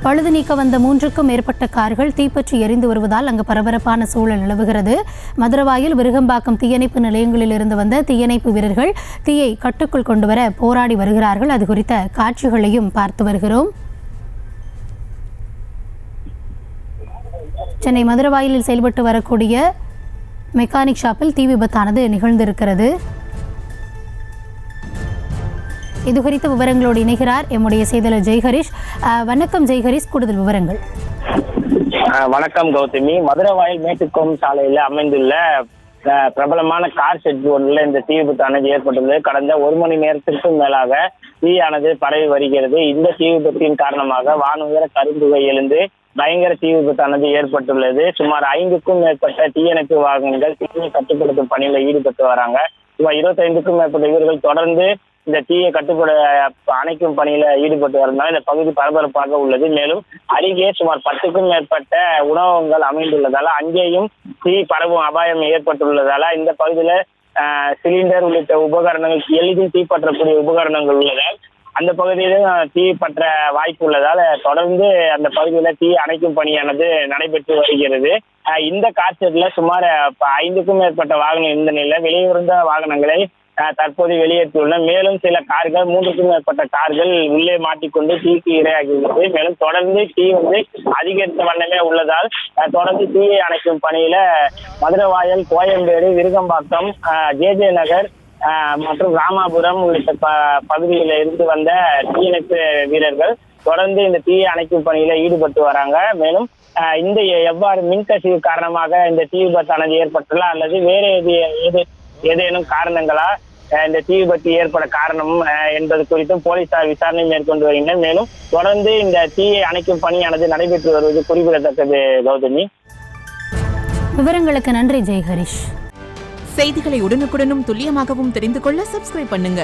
பழுது நீக்க வந்த 3க்கும் மேற்பட்ட கார்கள் தீப்பற்றி எரிந்து வருவதால் அங்கு பரபரப்பான சூழல் நிலவுகிறது. மதுரவாயல், விருகம்பாக்கம் தீயணைப்பு நிலையங்களில் இருந்து வந்த தீயணைப்பு வீரர்கள் தீயை கட்டுக்குள் கொண்டுவர போராடி வருகிறார்கள். அது குறித்த காட்சிகளையும் பார்த்து வருகிறோம். சென்னை மதுரவாயலில் செயல்பட்டு வரக்கூடிய மெக்கானிக் ஷாப்பில் தீ விபத்தானது நிகழ்ந்திருக்கிறது. இது குறித்த விவரங்களோடு இணைகிறார் எம்முடைய செய்தியாளர் ஜெய்ஹரிஷ். வணக்கம் ஜெய்ஹரிஷ், கூடுதல் விவரங்கள். வணக்கம் கௌதமி. மதுரவாயல் மேட்டுக்கோம் சாலையில் அமைந்துள்ள பிரபலமான கார் ஷெட் ஒன்றில் இந்த தீ விபத்தானது ஏற்பட்டுள்ளது. கடந்த 1 மணி நேரத்திற்கும் மேலாக தீயானது பரவி வருகிறது. இந்த தீ விபத்தின் காரணமாக வானுயர கரும்புகை எழுந்து பயங்கர தீ விபத்தானது ஏற்பட்டுள்ளது. சுமார் 5க்கும் மேற்பட்ட தீயணைப்பு வாகனங்கள் தீயை கட்டுப்படுத்தும் பணியில் ஈடுபட்டு வராங்க. சுமார் 25க்கும் மேற்பட்ட வீரர்கள் தொடர்ந்து இந்த தீயை அணைக்கும் பணியில ஈடுபட்டு வரதுனால இந்த பகுதி பரபரப்பாக உள்ளது. மேலும் அருகே சுமார் 10க்கும் மேற்பட்ட உணவகங்கள் அமைந்துள்ளதால அங்கேயும் தீ பரவும் அபாயம் ஏற்பட்டுள்ளதால இந்த பகுதியில சிலிண்டர் உள்ளிட்ட உபகரணங்கள், எளிதில் தீப்பற்றக்கூடிய உபகரணங்கள் உள்ளதால் அந்த பகுதியிலும் தீ பற்ற வாய்ப்பு உள்ளதால் தொடர்ந்து அந்த பகுதியில தீ அணைக்கும் பணியானது நடைபெற்று வருகிறது. இந்த காட்சியில சுமார் 5க்கும் மேற்பட்ட வாகனம் இருந்த நிலையில வெளியூர்ந்த வாகனங்களை தற்போது வெளியேற்றியுள்ள. மேலும் சில கார்கள், 3க்கும் மேற்பட்ட கார்கள் உள்ளே மாட்டிக்கொண்டு தீக்கு இரையாகியுள்ளது. மேலும் தொடர்ந்து தீ அதிகரித்த வண்ணமே உள்ளதால் தொடர்ந்து தீயை அணைக்கும் பணியில மதுரவாயல், கோயம்பேடு, விருகம்பாக்கம், ஜே நகர் மற்றும் ராமாபுரம் உள்ளிட்ட பகுதிகளில் இருந்து வந்த தீயணைப்பு வீரர்கள் தொடர்ந்து இந்த தீயை அணைக்கும் பணியில ஈடுபட்டு வராங்க. மேலும் இந்த எவ்வாறு மின்கசிவு காரணமாக இந்த தீ விபத்தானது ஏற்பட்டுள்ள அல்லது வேறு ஏதேனும் காரணங்களா இந்த தீ விபத்து ஏற்பட காரணம் என்பது குறித்தும் போலீசார் விசாரணை மேற்கொண்டு வருகின்றனர். மேலும் தொடர்ந்து இந்த தீயை அணைக்கும் பணியானது நடைபெற்று வருவது குறிப்பிடத்தக்கது. கௌதமி, விவரங்களுக்கு நன்றி ஜெய்ஹரிஷ். செய்திகளை உடனுக்குடனும் துல்லியமாகவும் தெரிந்து கொள்ள சப்ஸ்கிரைப் பண்ணுங்க.